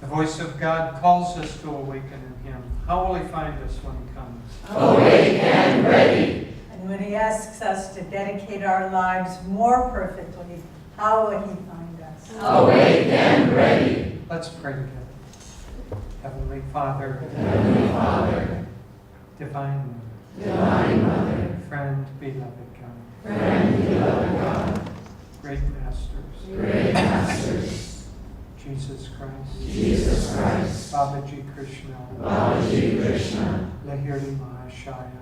voice of God calls us to awaken in Him. How will He find us when He comes? Awake and ready. And when He asks us to dedicate our lives more perfectly, how will He find us? Awake and ready. Let's pray together. Heavenly Father, Divine Mother, Friend, beloved God, Great Masters, Jesus Christ, Babaji Krishna, Lahiri Mahashaya,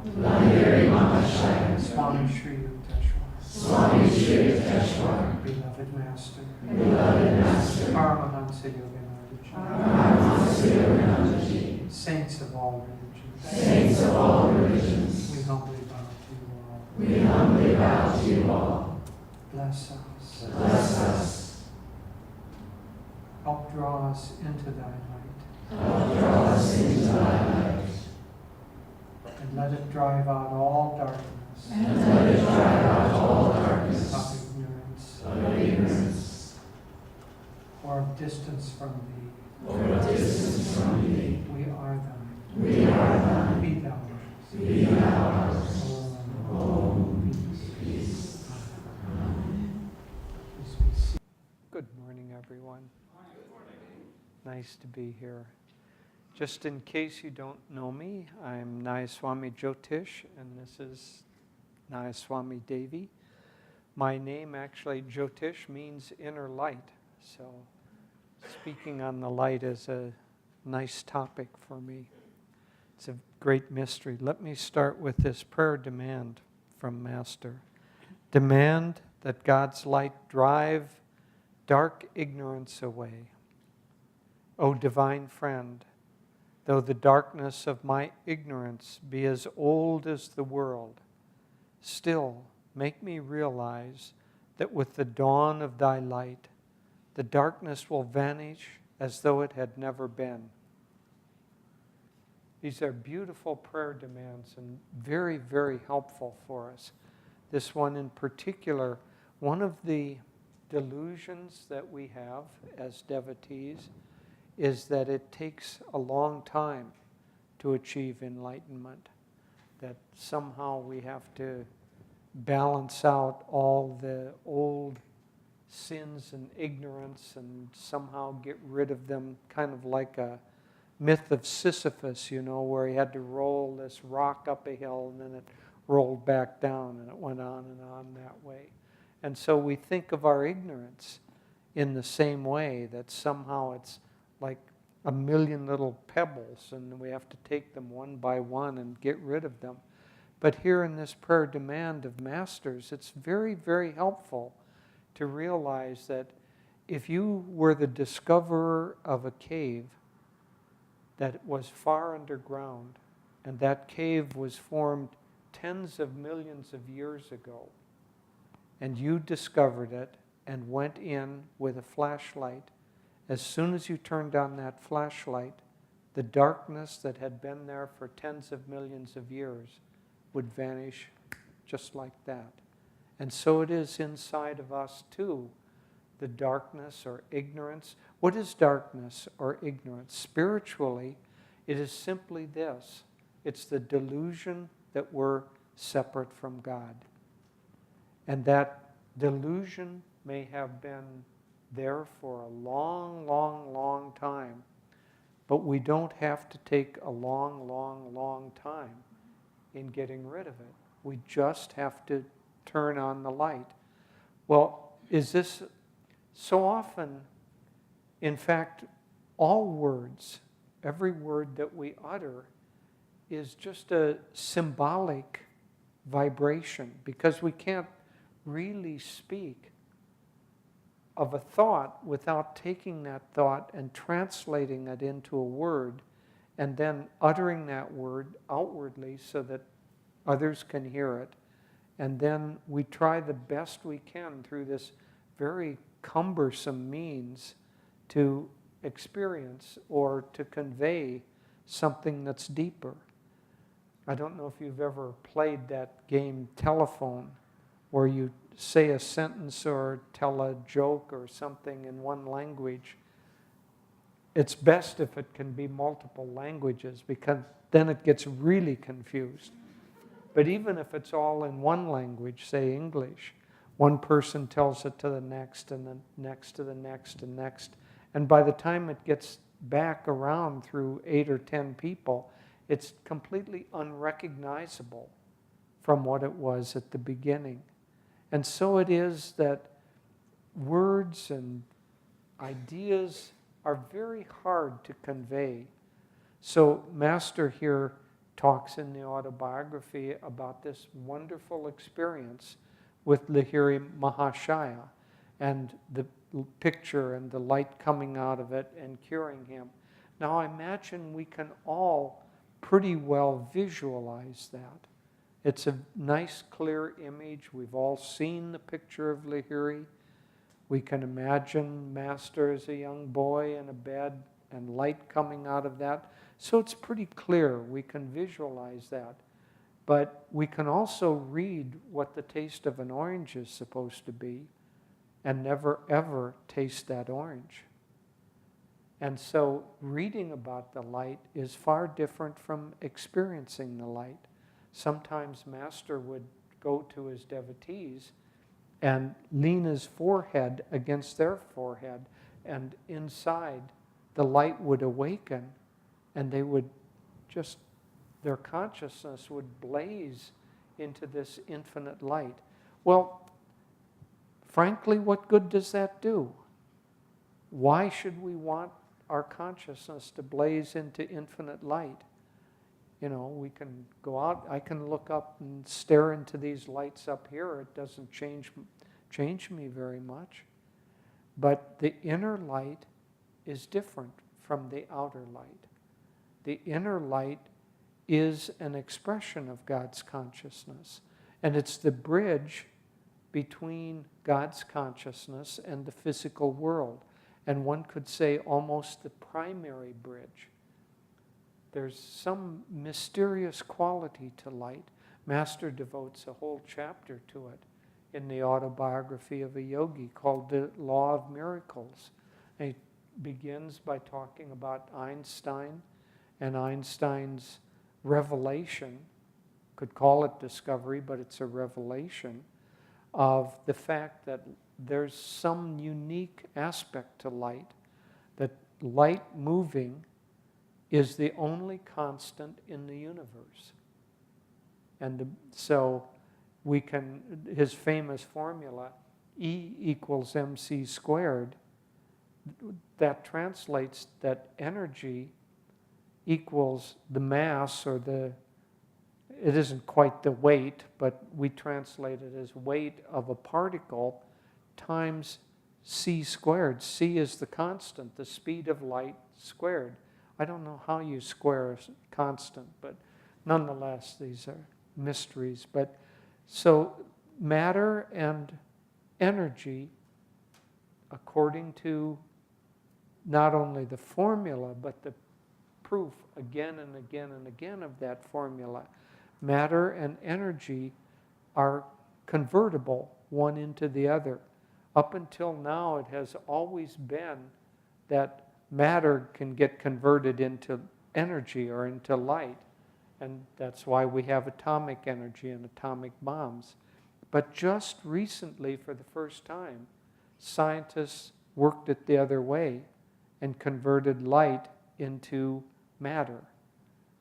Swami Shri Yukteswar, beloved Master, Paramahansa Yoganandaji, Saints of all religions, we humbly bow to you all. Bless us. Help draw us into thy light. And let it drive out all darkness. Of ignorance. Or of distance from thee. We are thine. Be thou ours. Peace. Please be seated. Good morning, everyone. Nice to be here. Just in case you don't know me, I'm Swami Jyotish, and this is Swami Devi. My name, actually, Jyotish, means inner light. So speaking on the light is a nice topic for me. It's a great mystery. Let me start with this prayer demand from Master. Demand that God's light drive dark ignorance away. O divine friend, though the darkness of my ignorance be as old as the world, still make me realize that with the dawn of thy light, the darkness will vanish as though it had never been. These are beautiful prayer demands and very, very helpful for us. This one in particular, one of the delusions that we have as devotees is that it takes a long time to achieve enlightenment, that somehow we have to balance out all the old sins and ignorance and somehow get rid of them, kind of like a myth of Sisyphus, where he had to roll this rock up a hill and then it rolled back down, and it went on and on that way. And so we think of our ignorance in the same way, that somehow it's like a million little pebbles and we have to take them one by one and get rid of them. But here in this prayer demand of Masters, it's very, very helpful to realize that if you were the discoverer of a cave that was far underground, and that cave was formed tens of millions of years ago, and you discovered it and went in with a flashlight, as soon as you turned on that flashlight, the darkness that had been there for tens of millions of years would vanish just like that. And so it is inside of us too, the darkness or ignorance. What is darkness or ignorance? Spiritually, it is simply this. It's the delusion that we're separate from God. And that delusion may have been there for a long, long, long time. But we don't have to take a long, long, long time in getting rid of it. We just have to turn on the light. Well, is this so often, in fact, all words, every word that we utter is just a symbolic vibration, because we can't really speak of a thought without taking that thought and translating it into a word and then uttering that word outwardly so that others can hear it. And then we try the best we can through this very cumbersome means to experience or to convey something that's deeper. I don't know if you've ever played that game telephone, where you say a sentence or tell a joke or something in one language, it's best if it can be multiple languages, because then it gets really confused. But even if it's all in one language, say English, one person tells it to the next and the next to the next and next. And by the time it gets back around through 8 or 10 people, it's completely unrecognizable from what it was at the beginning. And so it is that words and ideas are very hard to convey. So Master here talks in the autobiography about this wonderful experience with Lahiri Mahashaya and the picture and the light coming out of it and curing him. Now I imagine we can all pretty well visualize that. It's a nice clear image. We've all seen the picture of Lahiri. We can imagine Master as a young boy in a bed and light coming out of that. So it's pretty clear. We can visualize that. But we can also read what the taste of an orange is supposed to be and never ever taste that orange. And so reading about the light is far different from experiencing the light. Sometimes Master would go to his devotees and lean his forehead against their forehead, and inside the light would awaken, and they would just, their consciousness would blaze into this infinite light. Well, frankly, what good does that do? Why should we want our consciousness to blaze into infinite light? You know, we can go out, I can look up and stare into these lights up here. It doesn't change me very much. But the inner light is different from the outer light. The inner light is an expression of God's consciousness. And it's the bridge between God's consciousness and the physical world. And one could say almost the primary bridge. There's some mysterious quality to light. Master devotes a whole chapter to it in the autobiography of a yogi called The Law of Miracles. And he begins by talking about Einstein and Einstein's revelation, could call it discovery, but it's a revelation of the fact that there's some unique aspect to light, that light moving is the only constant in the universe. And so we can, his famous formula, E equals mc squared, that translates that energy equals the mass, or it isn't quite the weight, but we translate it as weight of a particle times c squared. C is the constant, the speed of light squared. I don't know how you square a constant, but nonetheless, these are mysteries. But so matter and energy, according to not only the formula, but the proof again and again and again of that formula, matter and energy are convertible one into the other. Up until now, it has always been that matter can get converted into energy or into light. And that's why we have atomic energy and atomic bombs. But just recently, for the first time, scientists worked it the other way and converted light into matter.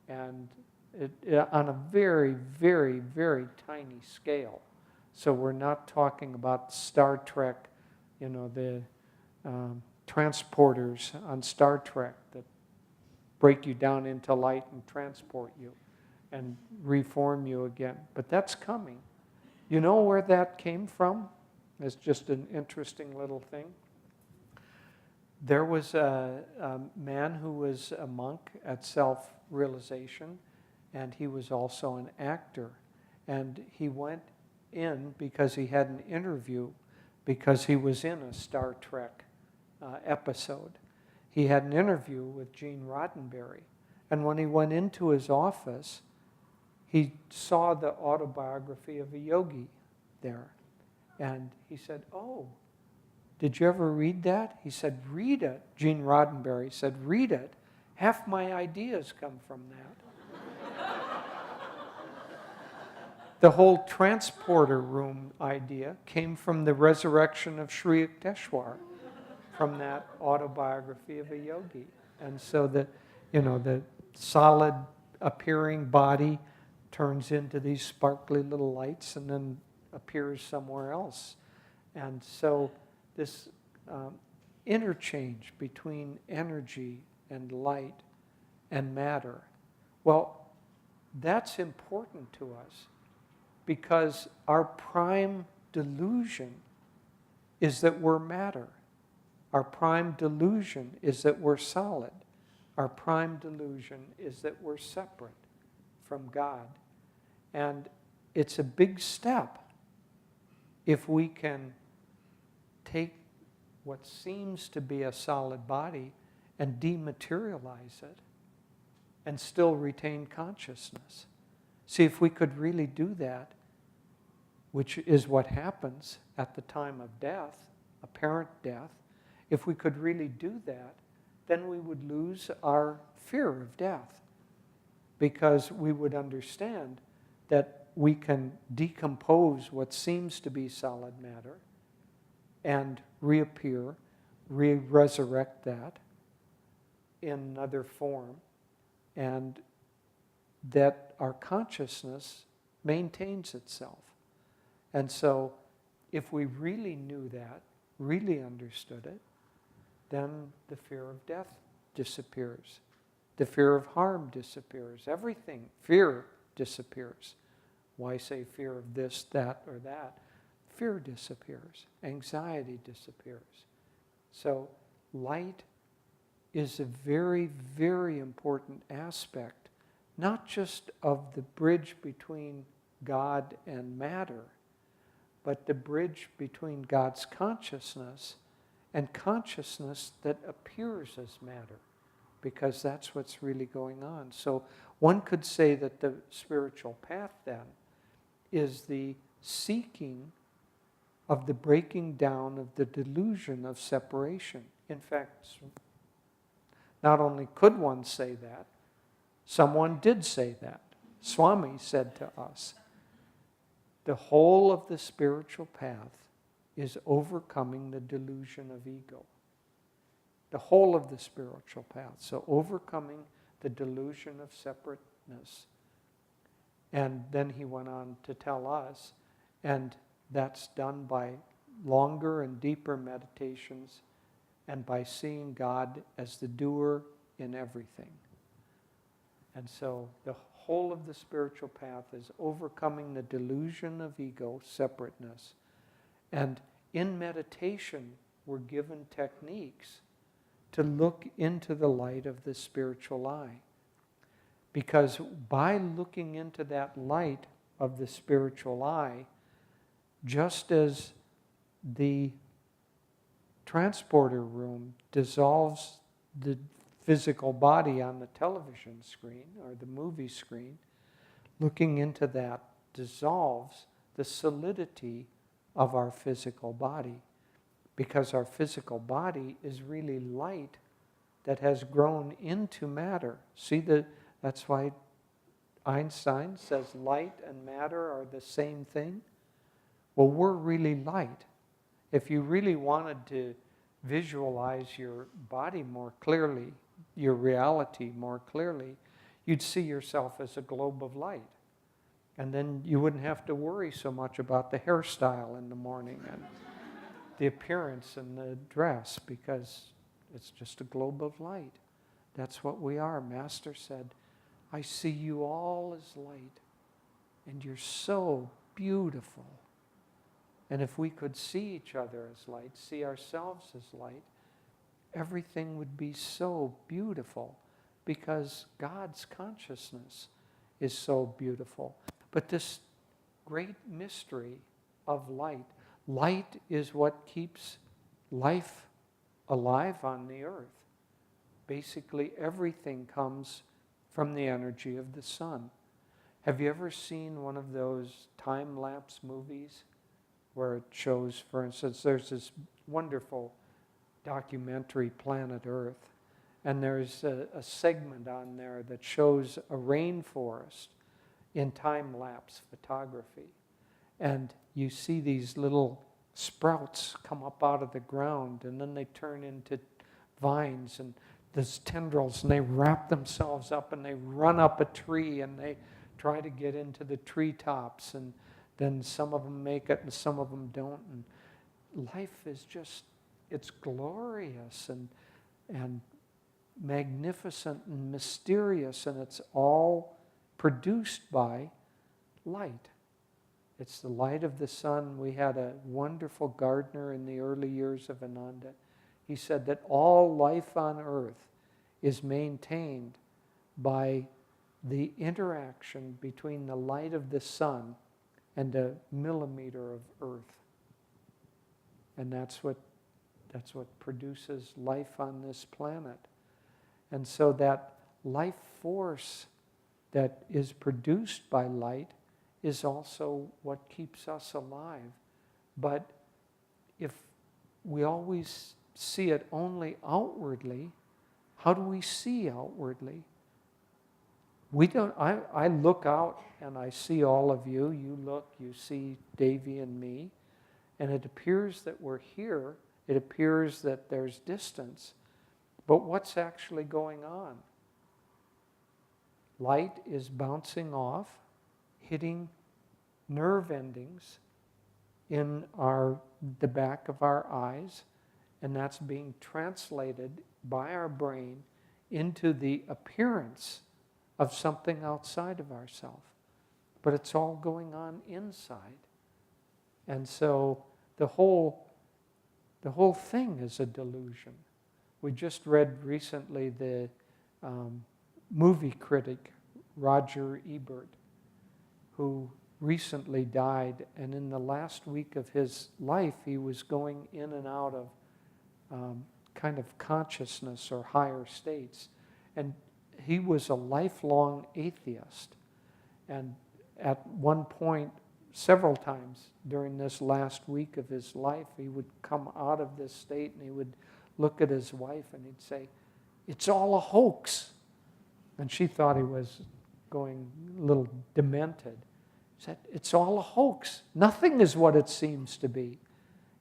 And on a very, very, very tiny scale. So we're not talking about Star Trek, you know, the transporters on Star Trek that break you down into light and transport you and reform you again. But that's coming. You know where that came from? It's just an interesting little thing. There was a man who was a monk at self-realization, and he was also an actor. And he went in because he had an interview, because he was in a Star Trek episode. He had an interview with Gene Roddenberry. And when he went into his office, he saw the autobiography of a yogi there. And he said, "Oh, did you ever read that? He said, read it. Gene Roddenberry said, read it. Half my ideas come from that. The whole transporter room idea came from the resurrection of Sri Yukteswar, from that autobiography of a yogi. And so the solid appearing body turns into these sparkly little lights and then appears somewhere else. And so this interchange between energy and light and matter, well, that's important to us because our prime delusion is that we're matter. Our prime delusion is that we're solid. Our prime delusion is that we're separate from God. And it's a big step if we can take what seems to be a solid body and dematerialize it and still retain consciousness. See, if we could really do that, which is what happens at the time of death, apparent death, if we could really do that, then we would lose our fear of death because we would understand that we can decompose what seems to be solid matter and reappear, resurrect that in another form, and that our consciousness maintains itself. And so if we really knew that, really understood it, then the fear of death disappears. The fear of harm disappears. Everything, fear disappears. Why say fear of this, that, or that? Fear disappears. Anxiety disappears. So light is a very, very important aspect, not just of the bridge between God and matter, but the bridge between God's consciousness and consciousness that appears as matter, because that's what's really going on. So one could say that the spiritual path then is the seeking of the breaking down of the delusion of separation. In fact, not only could one say that, someone did say that. Swami said to us, the whole of the spiritual path is overcoming the delusion of ego. The whole of the spiritual path. So overcoming the delusion of separateness. And then he went on to tell us, and that's done by longer and deeper meditations and by seeing God as the doer in everything. And so the whole of the spiritual path is overcoming the delusion of ego, separateness. And in meditation, we're given techniques to look into the light of the spiritual eye. Because by looking into that light of the spiritual eye, just as the transporter room dissolves the physical body on the television screen or the movie screen, looking into that dissolves the solidity of our physical body, because our physical body is really light that has grown into matter. See, that's why Einstein says light and matter are the same thing. Well, we're really light. If you really wanted to visualize your body more clearly, your reality more clearly, you'd see yourself as a globe of light. And then you wouldn't have to worry so much about the hairstyle in the morning and the appearance and the dress, because it's just a globe of light. That's what we are. Master said, I see you all as light, and you're so beautiful. And if we could see each other as light, see ourselves as light, everything would be so beautiful, because God's consciousness is so beautiful. But this great mystery of light, light is what keeps life alive on the earth. Basically, everything comes from the energy of the sun. Have you ever seen one of those time-lapse movies where it shows, for instance, there's this wonderful documentary, Planet Earth, and there's a segment on there that shows a rainforest in time-lapse photography. And you see these little sprouts come up out of the ground, and then they turn into vines and these tendrils, and they wrap themselves up, and they run up a tree, and they try to get into the treetops, and then some of them make it and some of them don't. And life is just, it's glorious and magnificent and mysterious, and it's all produced by light. It's the light of the sun. We had a wonderful gardener in the early years of Ananda. He said that all life on earth is maintained by the interaction between the light of the sun and a millimeter of earth. And that's what produces life on this planet. And so that life force that is produced by light is also what keeps us alive. But if we always see it only outwardly, how do we see outwardly? We don't. I look out and I see all of you. You look, you see Devi and me, and it appears that we're here. It appears that there's distance. But what's actually going on? Light is bouncing off, hitting nerve endings in the back of our eyes, and that's being translated by our brain into the appearance of something outside of ourselves. But it's all going on inside. And so the whole thing is a delusion. We just read recently the movie critic Roger Ebert, who recently died, and in the last week of his life he was going in and out of kind of consciousness or higher states. And he was a lifelong atheist. And at one point, several times during this last week of his life, he would come out of this state and he would look at his wife and he'd say, "It's all a hoax." And she thought he was going a little demented. He said, "It's all a hoax. Nothing is what it seems to be.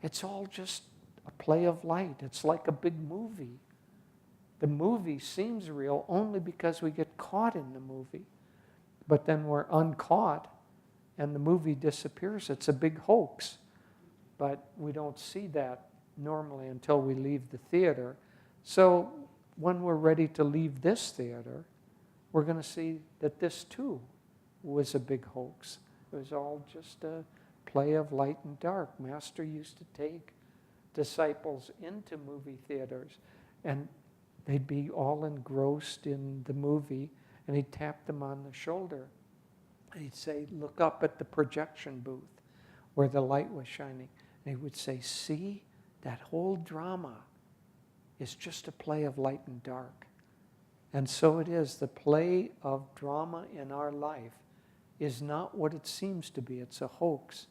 It's all just a play of light. It's like a big movie. The movie seems real only because we get caught in the movie. But then we're uncaught and the movie disappears. It's a big hoax. But we don't see that normally until we leave the theater. So when we're ready to leave this theater, we're going to see that this too was a big hoax. It was all just a play of light and dark. Master used to take disciples into movie theaters, and they'd be all engrossed in the movie, and he'd tap them on the shoulder. And he'd say, "Look up at the projection booth where the light was shining." And he would say, "See, that whole drama is just a play of light and dark." And so it is. The play of drama in our life is not what it seems to be. It's a hoax.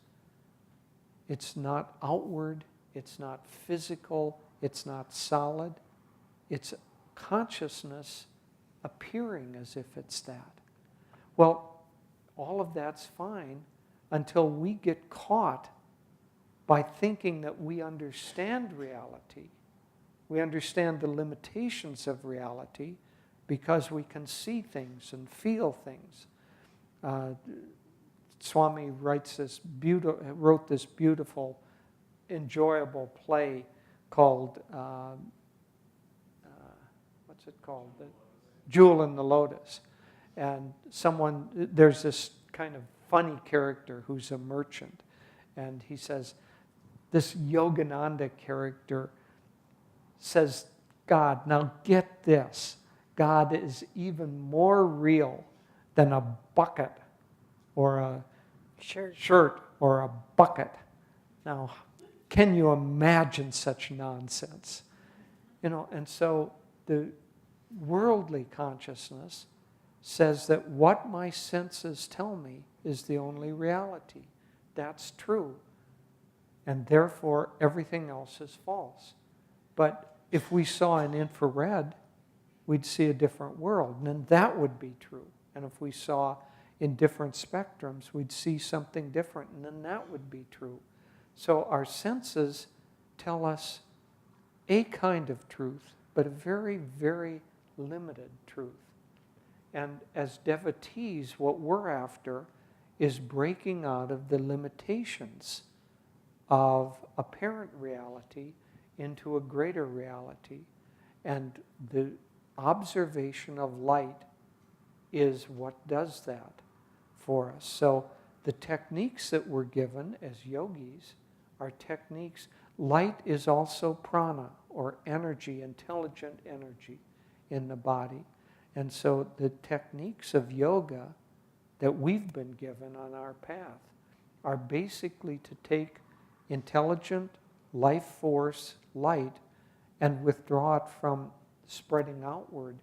It's not outward. It's not physical. It's not solid. It's consciousness appearing as if it's that. Well, all of that's fine until we get caught by thinking that we understand reality. We understand the limitations of reality because we can see things and feel things. Swami wrote this beautiful, enjoyable play called, what's it called? The Jewel in the Lotus. And there's this kind of funny character who's a merchant. And he says, this Yogananda character says, God, now get this, God is even more real than a bucket or a shirt or a bucket. Now, can you imagine such nonsense? And so the worldly consciousness says that what my senses tell me is the only reality. That's true. and therefore everything else is false. But if we saw in infrared, we'd see a different world, and then that would be true. And if we saw in different spectrums, we'd see something different, and then that would be true. So our senses tell us a kind of truth, but a very, very limited truth. And as devotees, what we're after is breaking out of the limitations of apparent reality into a greater reality. And the observation of light is what does that for us. So the techniques that we're given as yogis are techniques. Light is also prana, or energy, intelligent energy in the body. And so the techniques of yoga that we've been given on our path are basically to take intelligent life force light and withdraw it from spreading outward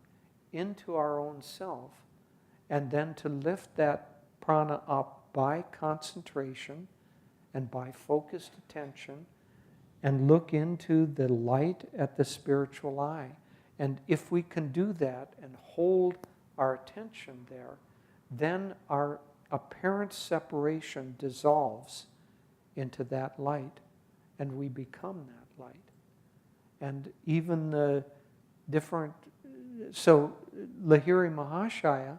into our own self, and then to lift that prana up by concentration and by focused attention and look into the light at the spiritual eye. And if we can do that and hold our attention there, then our apparent separation dissolves into that light, and we become that light. And even the different, so Lahiri Mahashaya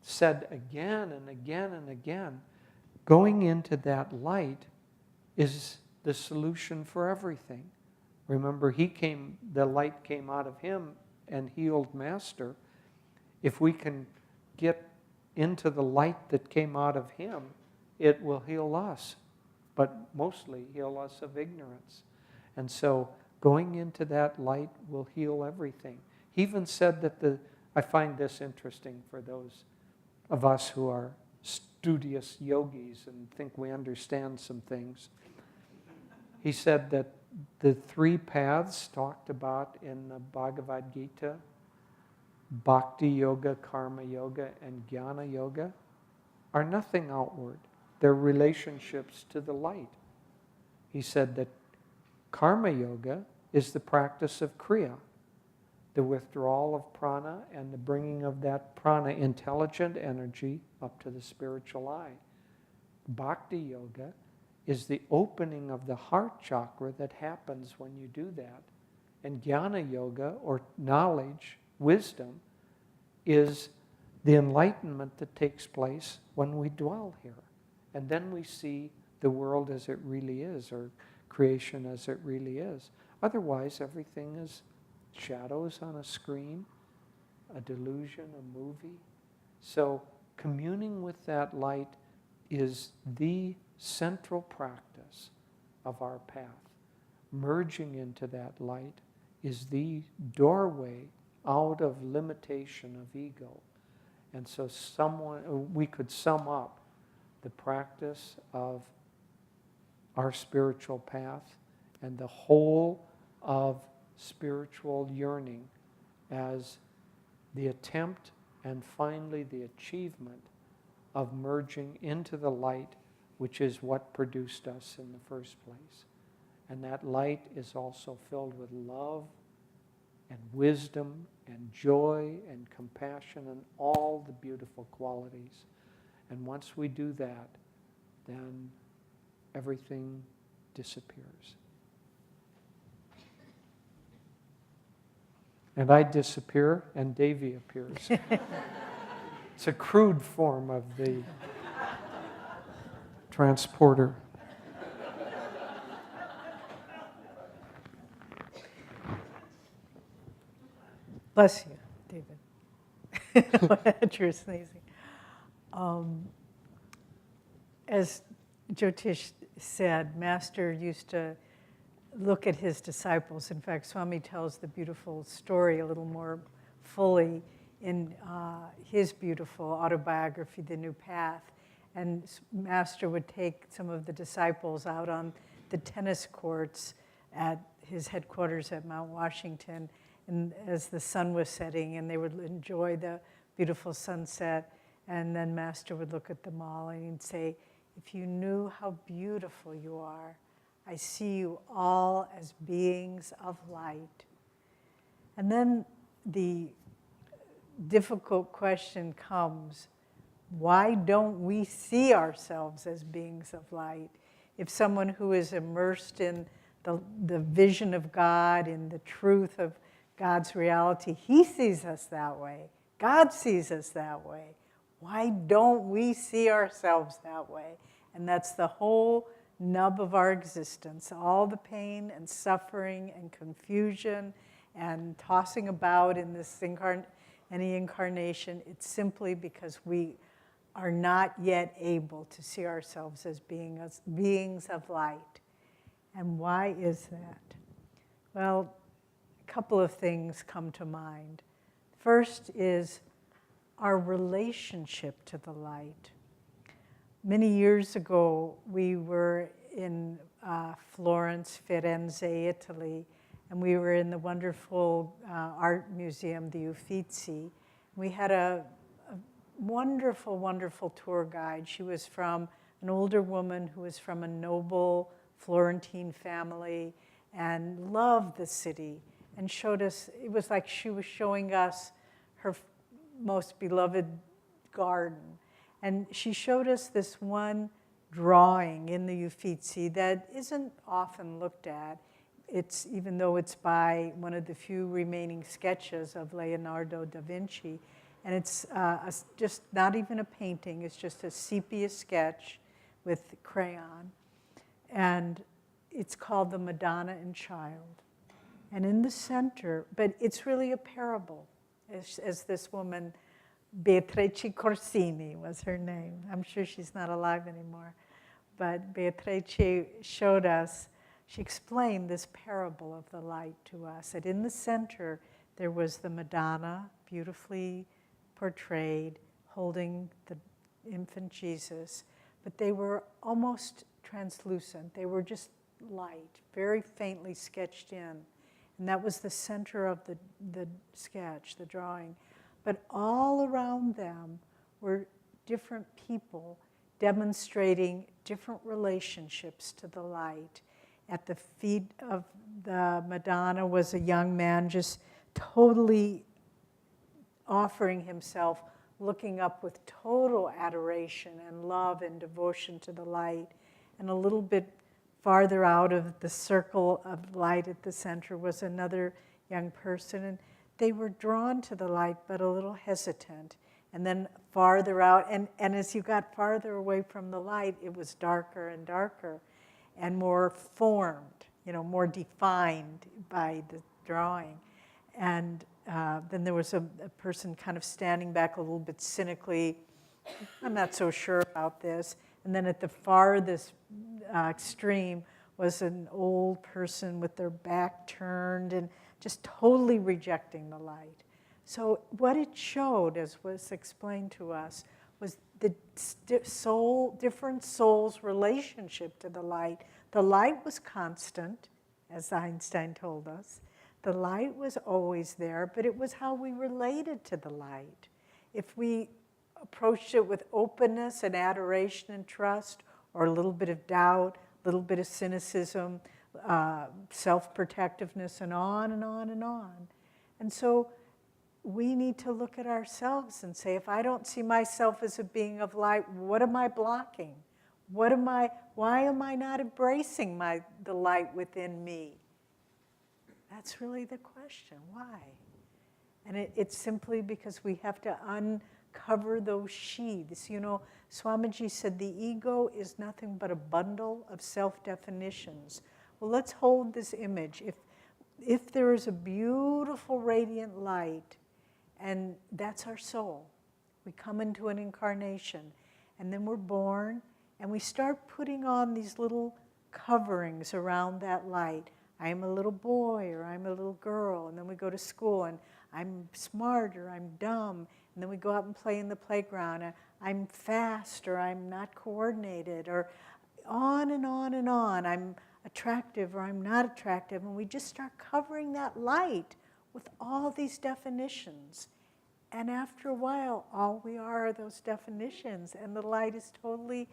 said again and again and again, going into that light is the solution for everything. Remember, the light came out of him and healed Master. If we can get into the light that came out of him, it will heal us, but mostly heal us of ignorance. And so going into that light will heal everything. He even said that I find this interesting for those of us who are studious yogis and think we understand some things. He said that the three paths talked about in the Bhagavad Gita, Bhakti Yoga, Karma Yoga, and Jnana Yoga, are nothing outward. They're relationships to the light. He said that Karma Yoga is the practice of Kriya, the withdrawal of prana and the bringing of that prana intelligent energy up to the spiritual eye. Bhakti Yoga is the opening of the heart chakra that happens when you do that. And Jnana Yoga, or knowledge, wisdom, is the enlightenment that takes place when we dwell here. And then we see the world as it really is, or creation as it really is. Otherwise, everything is shadows on a screen, a delusion, a movie. So communing with that light is the central practice of our path. Merging into that light is the doorway out of limitation of ego. And so we could sum up the practice of our spiritual path and the whole of spiritual yearning as the attempt and finally the achievement of merging into the light, which is what produced us in the first place. And that light is also filled with love and wisdom and joy and compassion and all the beautiful qualities. And once we do that, then everything disappears. And I disappear and Devi appears. It's a crude form of the transporter. Bless you, David. You're sneezing. As Jyotish said, Master used to look at his disciples. In fact, Swami tells the beautiful story a little more fully in his beautiful autobiography, The New Path. And Master would take some of the disciples out on the tennis courts at his headquarters at Mount Washington, and as the sun was setting, and they would enjoy the beautiful sunset. And then Master would look at them all and he'd say, "If you knew how beautiful you are, I see you all as beings of light. And then the difficult question comes, why don't we see ourselves as beings of light? If someone who is immersed in the vision of God, in the truth of God's reality, he sees us that way. God sees us that way. Why don't we see ourselves that way? And that's the whole nub of our existence. All the pain and suffering and confusion and tossing about in this any incarnation, it's simply because we are not yet able to see ourselves as beings of light. And why is that? Well, a couple of things come to mind. First is our relationship to the light. Many years ago, we were in Florence, Firenze, Italy, and we were in the wonderful art museum, the Uffizi. We had a wonderful, wonderful tour guide. She was from an older woman who was from a noble Florentine family and loved the city and showed us, it was like she was showing us her most beloved garden. And she showed us this one drawing in the Uffizi that isn't often looked at. It's, even though it's by one of the few remaining sketches of Leonardo da Vinci, and it's just not even a painting, it's just a sepia sketch with crayon. And it's called The Madonna and Child. And in the center, but it's really a parable, as this woman, Beatrice Corsini was her name. I'm sure she's not alive anymore. But Beatrice showed us, she explained this parable of the light to us, that in the center there was the Madonna, beautifully portrayed, holding the infant Jesus, but they were almost translucent. They were just light, very faintly sketched in. And that was the center of the sketch, the drawing. But all around them were different people demonstrating different relationships to the light. At the feet of the Madonna was a young man just totally offering himself, looking up with total adoration and love and devotion to the light. And a little bit farther out of the circle of light at the center was another young person. And they were drawn to the light, but a little hesitant. And then farther out, and as you got farther away from the light, it was darker and darker and more formed, more defined by the drawing. And then there was a person kind of standing back a little bit cynically, I'm not so sure about this. And then at the farthest extreme was an old person with their back turned and just totally rejecting the light. So what it showed, as was explained to us, was the different souls' relationship to the light. The light was constant, as Einstein told us. The light was always there, but it was how we related to the light. If we approached it with openness and adoration and trust, or a little bit of doubt, a little bit of cynicism, self-protectiveness, and on and on and on. And so we need to look at ourselves and say, if I don't see myself as a being of light, what am I blocking? Why am I not embracing the light within me? That's really the question. Why? And it's simply because we have to uncover those sheaths. Swamiji said the ego is nothing but a bundle of self-definitions. Well, let's hold this image. If there is a beautiful radiant light, and that's our soul, we come into an incarnation, and then we're born, and we start putting on these little coverings around that light. I am a little boy, or I'm a little girl, and then we go to school, and I'm smart, or I'm dumb, and then we go out and play in the playground, and I'm fast, or I'm not coordinated, or on and on and on. I'm attractive, or I'm not attractive, and we just start covering that light with all these definitions. And after a while, all we are those definitions, and the light is totally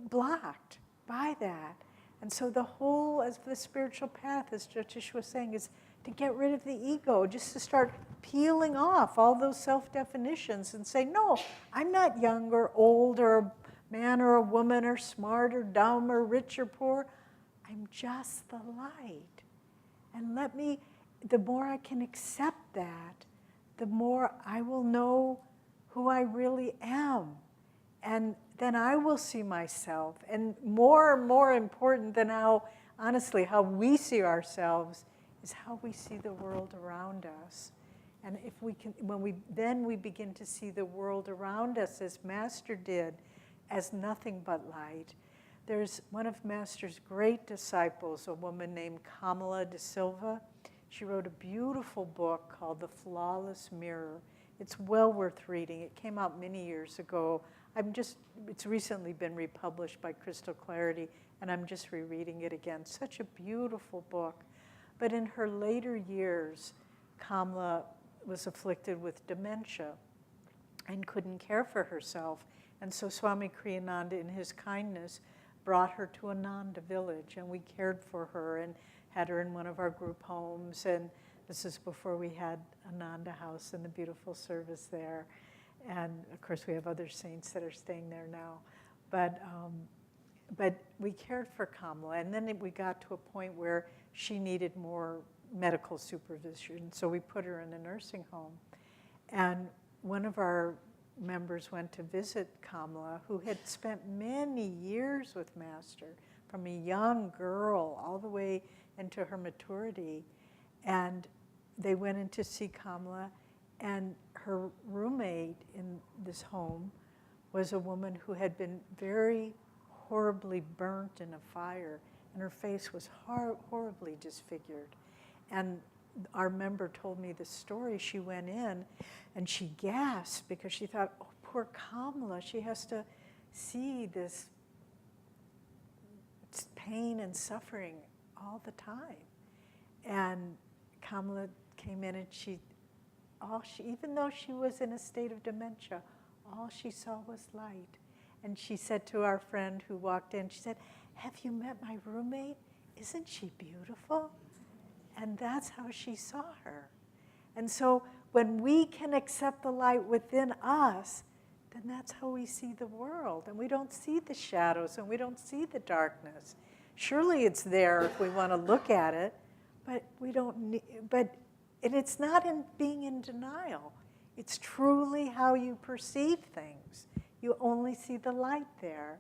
blocked by that. And so the whole of the spiritual path, as Jyotish was saying, is to get rid of the ego, just to start peeling off all those self-definitions and say, no, I'm not young or old or a man or a woman or smart or dumb or rich or poor. I'm just the light. And the more I can accept that, the more I will know who I really am. And then I will see myself. And more important than honestly, how we see ourselves is how we see the world around us. And if we can, then we begin to see the world around us as Master did, as nothing but light. There's one of Master's great disciples, a woman named Kamala de Silva. She wrote a beautiful book called The Flawless Mirror. It's well worth reading. It came out many years ago. It's recently been republished by Crystal Clarity, and I'm just rereading it again. Such a beautiful book. But in her later years, Kamala was afflicted with dementia and couldn't care for herself. And so Swami Kriyananda, in his kindness, brought her to Ananda village, and we cared for her and had her in one of our group homes. And this is before we had Ananda House and the beautiful service there. And of course, we have other saints that are staying there now. But we cared for Kamala, and then we got to a point where she needed more medical supervision, so we put her in a nursing home. And one of our members went to visit Kamala, who had spent many years with Master, from a young girl all the way into her maturity. And they went in to see Kamala, and her roommate in this home was a woman who had been very horribly burnt in a fire, and her face was horribly disfigured. And our member told me the story. She went in and she gasped because she thought, oh, poor Kamala, she has to see this pain and suffering all the time. And Kamala came in, and even though she was in a state of dementia, all she saw was light. And she said to our friend who walked in, she said, have you met my roommate? Isn't she beautiful? And that's how she saw her. And so when we can accept the light within us, then that's how we see the world. And we don't see the shadows, and we don't see the darkness. Surely it's there if we want to look at it, but we don't need, and it's not in being in denial. It's truly how you perceive things. You only see the light there.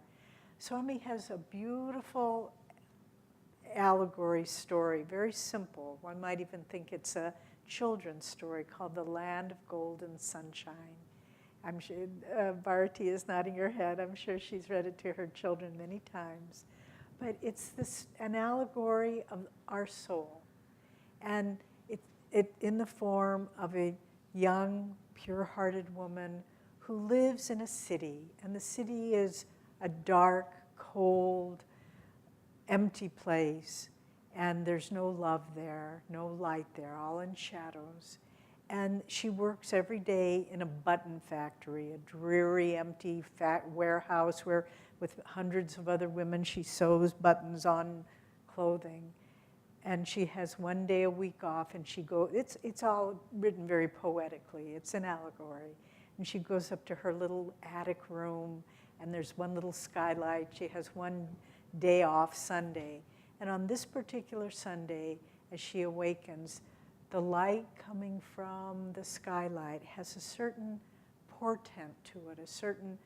Swami has a beautiful allegory story, very simple. One might even think it's a children's story called The Land of Golden Sunshine. I'm sure Bharati is nodding her head. I'm sure she's read it to her children many times. But it's an allegory of our soul. And it in the form of a young, pure-hearted woman who lives in a city. And the city is a dark, cold, empty place. And there's no love there, no light there, all in shadows. And she works every day in a button factory, a dreary, empty warehouse where with hundreds of other women she sews buttons on clothing. And she has one day a week off, and it's all written very poetically. It's an allegory. And she goes up to her little attic room, and there's one little skylight. She has one day off, Sunday. And on this particular Sunday, as she awakens, the light coming from the skylight has a certain portent to it, a certain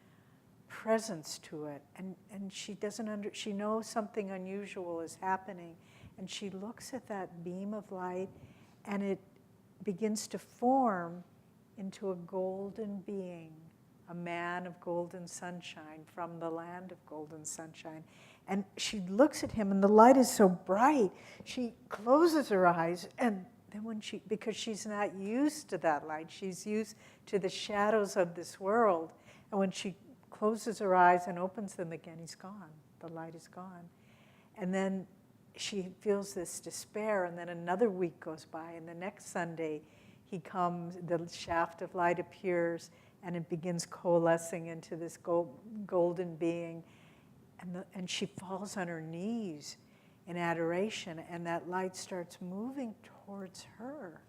presence to it. And she knows something unusual is happening. And she looks at that beam of light, and it begins to form into a golden being, a man of golden sunshine from the land of golden sunshine. And she looks at him, and the light is so bright, she closes her eyes, and then because she's not used to that light, she's used to the shadows of this world, and when she closes her eyes and opens them again, he's gone. The light is gone. And then she feels this despair, and then another week goes by, and the next Sunday he comes, the shaft of light appears, and it begins coalescing into this golden being. and she falls on her knees in adoration, and that light starts moving towards her.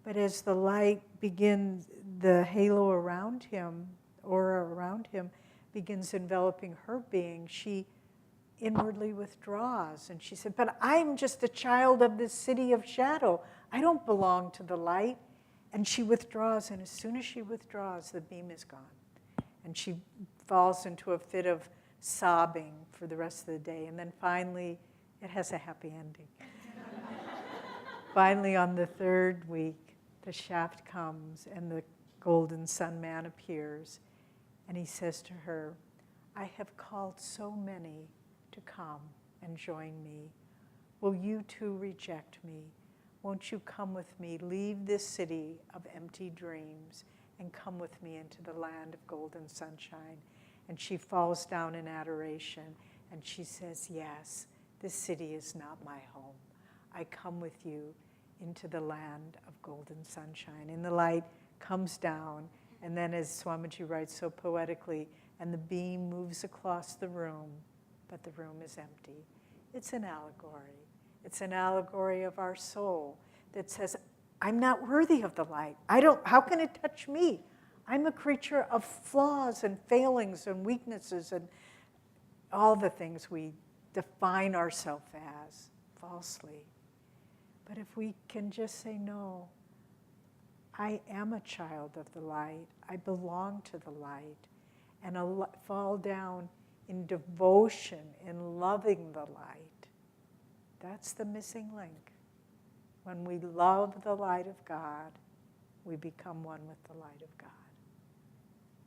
But as the light begins, the halo around him, aura around him, begins enveloping her being, she inwardly withdraws. And she said, but I'm just a child of this city of shadow. I don't belong to the light. And she withdraws, and as soon as she withdraws, the beam is gone. And she falls into a fit of sobbing for the rest of the day. And then finally, it has a happy ending. Finally, on the third week, the shaft comes, and the golden sun man appears. And he says to her, I have called so many to come and join me. Will you too reject me? Won't you come with me, leave this city of empty dreams, and come with me into the land of golden sunshine? And she falls down in adoration, and she says, yes, this city is not my home. I come with you into the land of golden sunshine. And the light comes down, and then as Swamiji writes so poetically, and the beam moves across the room, but the room is empty. It's an allegory. It's an allegory of our soul that says, I'm not worthy of the light. How can it touch me? I'm a creature of flaws and failings and weaknesses and all the things we define ourselves as falsely. But if we can just say, no, I am a child of the light. I belong to the light. And fall down in devotion, in loving the light. That's the missing link. When we love the light of God, we become one with the light of God.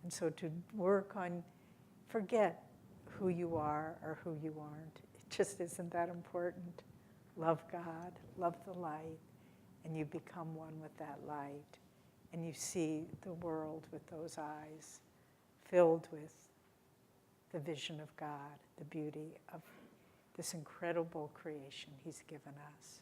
And so to work on, forget who you are or who you aren't. It just isn't that important. Love God, love the light, and you become one with that light. And you see the world with those eyes, filled with the vision of God, the beauty of this incredible creation He's given us.